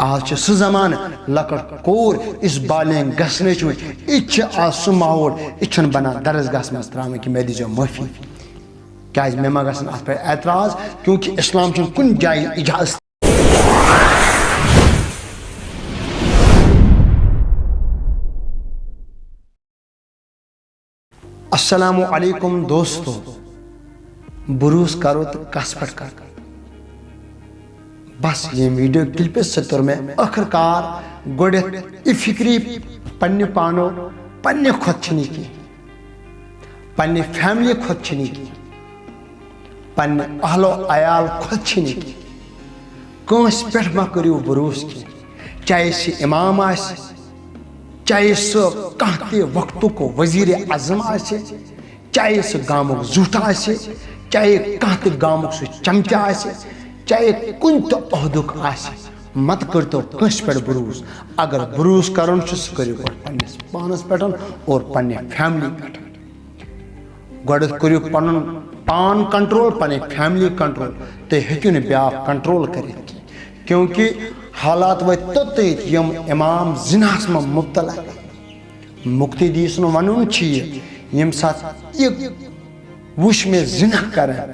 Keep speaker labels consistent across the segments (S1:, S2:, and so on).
S1: آج سہ زمان لکٹ کور اس بالین گسنچ یہ آج سہ ماحول یہ بنان درسگاہ مز تران کہ مے دیو معافی کیاز مے ما گژھن ات پہ اعتراض کیونکہ اسلام چھن کن جائے اجازت. السلام علیکم دوستو، بروس کرو تو کس پہ کر بس یہ ویڈیو کلپ ستر میں آخر کار گوڑت یہ فکری پنہ پانو پنہ خود چھنی کی پنہ فیملی خود چھنی کی پنہ اہل و عیال خود چھنی کی کنس پہ ما کریو بروس کی چاہے سہ امام آس چاہے سہ کانتی وقت کو وزیر اعظم آسے چاہے سہ گامک زوٹ آسے چاہے کانتی گامک سہ چمچہ آسے چاہے کن تو عہدک آسے مت کرتو کنس پہ بروس. اگر بروس کرن سہ کریو پنس پانس پہ اور پنہ فیملی پہ گوڑت کریو پنن پان کنٹرول پنہ فیملی کنٹرول تو ہیکو نہ بیا کنٹرول کرت کیونکہ حالات وت توت یم امام زناس میں مبتلا مقتی دیس ون یم سات یہ وش میں زنا کران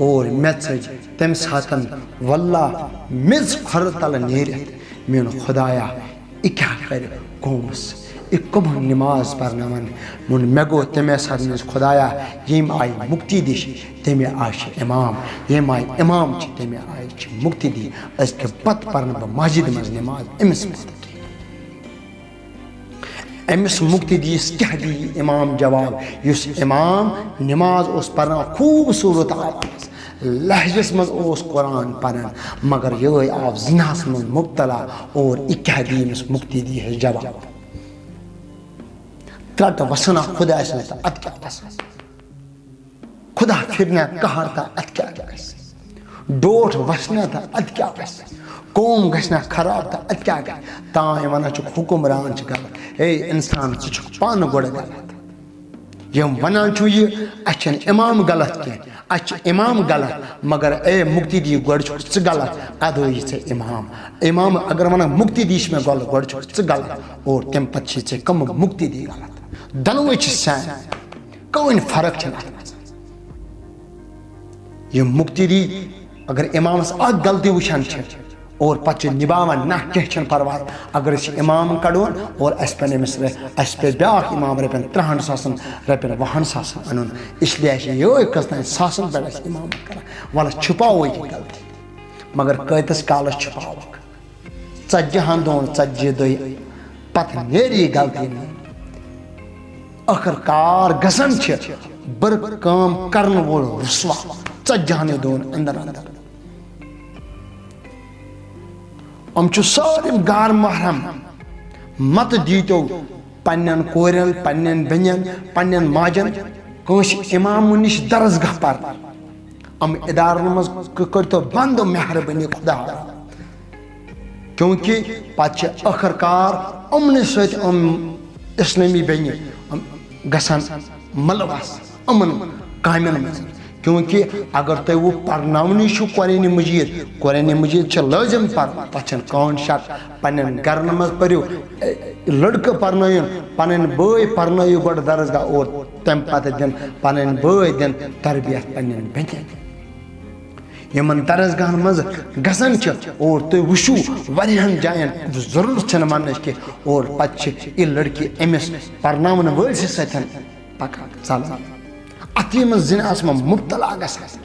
S1: اور مے ثج تم ساتن واللہ مز کھر تل نیرت میون خدایا یہ کیا کر قومس یہ کم نماز پرناون من مے گو تمے سات خدایا یم آئی مقتی دش تمے آئی امام یم آئی امام تمے آئی مقتی دی اس کے پت پرن بہ مسجد مز نماز امس پتہ امس مقتی دیس کیا دی امام جواب یس امام نماز اس پرنا خوبصورت آواز لہجس مز اس قرآن پرن مگر یہ آو زناس مز مبتلا اور کیا دی امس مقتی دی ہے جواب ترٹ وسنا خدا سے ات کیا بس خدا پھرنا کہار تھا ات کیا گس ڈوٹ وسنا تھا ات کیا گس قوم گھنا خراب تھا ات کیا گس تان ونان حکمران غلط اے انسان ثہ پان گوڑ غلط یم ونان یہ اچھن امام غلط کی اچھ امام غلط مگر اے مقتی دی گوڑ ثہ غلط ادو یہ امام امام اگر ونان مقتی دیش میں غلط گوڑ ثہ غلط اور تم پتہ ثہ کم مقتی دی غلط دنوے سین کہین فرق یہ مقتی دی اگر امامس اک غلطی وچھان اور پتہ نباوان نہ کھین پرواہ اگر اس امام کڑون اور اس پہ اس پہ بیاکھ امام رپین 30 ساسن رپین 20 ساسن انن اس لیے یہ کتن ساسن پہ امام کران ول چھپاو یہ غلطی مگر کتس کالس چھپاو 40 دون 40 دے پتہ نیری غلطی آخر کار گسن بر کام کرن وول رسوا 40 دون اندر اندر سارے گار محرم مت دیتو پنن کورین پنن بنین پنن ماجن کنس امام نش درسگاہ پر ادارن مز کرتو بند مہربانی خدا کیونکہ پتہ آخر کار امن ست اسلامی بین گسان ملوث امن کامن مز کیونکہ اگر تھی وہ پرنونی قرآن مجید لازم پر تین کون شک پنن گرن مز پریو لڑکہ پرنائن پنن بھائی پرنائیو گوڑ درسگاہ اور تم پتہ دن پنن بھائی دن تربیت پنن بین یمن درسگاہ مز گسن اور تھی وشو واریاہن جائن ضرورت منچ کی اور پتہ یہ لڑکی امس پرناون ولس ستن پکان چلان اتیم زناس میں مبتلا گسان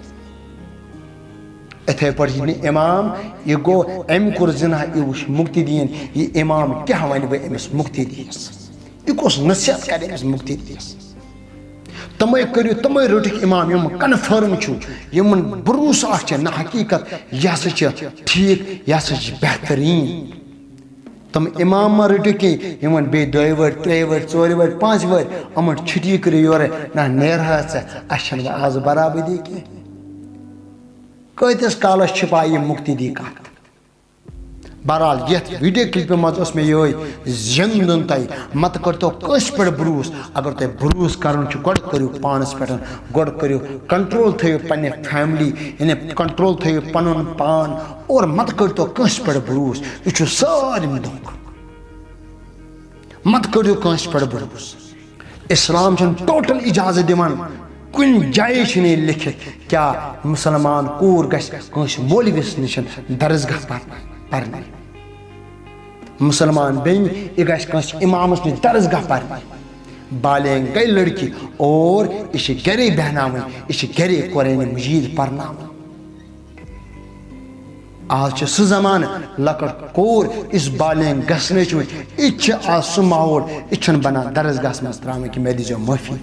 S1: اتھے پہ امام یہ گو ام کور زنا یہ وش مقتی دین یہ امام کیا ون بہ امس مقتی دیس یہ کس نصیحت کر امس مقتی دیس تمے کرو تمے رٹک امام یم کنفرم یمن بروس نہ حقیقت یہ سا ٹھیک یہ سا بہترین تم امام ما رٹو کی یمن بے 2 ور 3 ور 4 ور 5 ور امن چھٹی کر یور نہ نیرہ اچھن آز برابری کی کتس کالس چھپا یہ مقتی دی کت بہرحال یتھ ویڈیو کلپہ مز میں یہ زین دن تہ مت کرتو کس پہ بروس اگر تہ بروس کرن گۄڈٕ کٔرِو پانس پہ گۄڈٕ کٔرِو کنٹرول تھٲیِو پننہِ فیملی یعنی کنٹرول تھٲیِو پنُن پان اور مت کرتو کس پہ بروس یہ چھُ سارِم دھوکہ مت کٔرِو کٲنٛسہِ پٮ۪ٹھ بروس اسلام چھُنہٕ ٹوٹل اجازت دِوان کُنہِ جایہِ چھُنہٕ یہِ لیکھِتھ کیا مسلمان کوٗر گژھِ کٲنٛسہِ مولوِس نِش درسگاہ پرنہِ مسلمان بیٚنہِ یہِ گژھِ کٲنٛسہِ اِمامس نِش درسگاہ پرنہِ بالینگ گئی لڑکی اور یہ چھِ گرے بیہناوٕنۍ یہ چھِ گرے قرآن مجید پرناوٕنۍ آج چھُ سُہ زمانہٕ لۄکٕٹ کوٗر یُس بالینگ گژھنٕچ وۄنۍ یہِ تہِ چھُ آز سُہ ماحول یہِ چھُنہٕ بنان درسگاہس منٛز ترٛاوٕنۍ کہِ مےٚ دیٖزیو معٲفی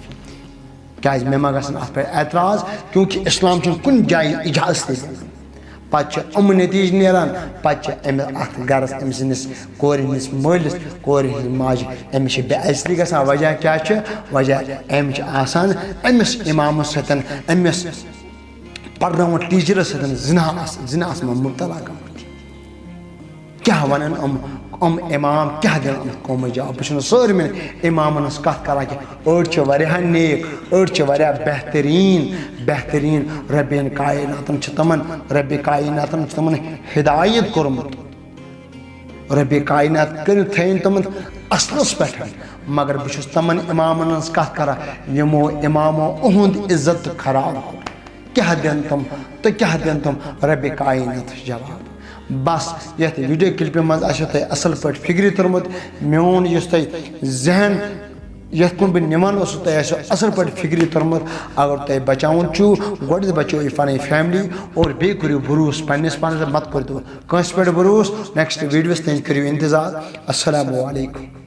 S1: کیازِ مےٚ ما گژھن اتھ پٮ۪ٹھ اعتراض کیونکہ اسلام چھُنہٕ کُنہِ جایہِ اجازتٕے دِوان پتہٕ چھُ نتیٖجہٕ نیران پتہٕ چھِ أمِس اتھ گرس أمۍ سٕنٛدِس کورِ ہٕنٛدِس مٲلِس کورِ ہٕنٛدِ ماجہِ أمِس چھِ بے عزتی گژھان وجہ کیاہ چھُ وجہ أمۍ چھِ آسان أمِس اِمامس سۭتۍ أمِس پرناوان ٹیٖچرس سۭتۍ زِناہس منٛز مُبتلا گٔمٕتۍ کیاہ ونن امام کیاہ دِن اَتھ قومٕچ جواب بہٕ چھُس سٲرِمن اِمامن ہٕنٛز کتھ کران کہِ أڑۍ چھِ واریاہ نیک أڑۍ چھِ واریاہ بہتریٖن ربین کایناتن چھِ تِمن ربِ کایناتن چھِ تِمن ہدایت کوٚرمُت ربِ کاینات کٔرِتھ تھٲیِن تِمن اصلس پٮ۪ٹھ مگر بہٕ چھُس تِمن اِمامن ہٕنٛز کتھ کران یِمو اِمامو اُہُنٛد عزت تہٕ خراب کوٚر کیاہ دِن تِم تہٕ کیاہ دِن تِم ربِ کایناتس جواب بس یتھ ویڈیو کلپہِ منٛز آسیو تۄہہِ اصل پٲٹھۍ فکرِ توٚرمُت میون یُس تۄہہِ ذہن یتھ کُن بہٕ نِوان اوسُس تۄہہِ آسیو اصل پٲٹھۍ فکرِ توٚرمُت اگر تۄہہِ بچاوُن چھُو گۄڈٕ بچٲیِو پنٕنۍ فیملی اور بیٚیہِ کٔرِو بروس پننِس پانس مت کٔرِو کٲنٛسہِ پٮ۪ٹھ بروس نیکسٹ ویڈیوس تانۍ کٔرِو انتظار السلام علیکم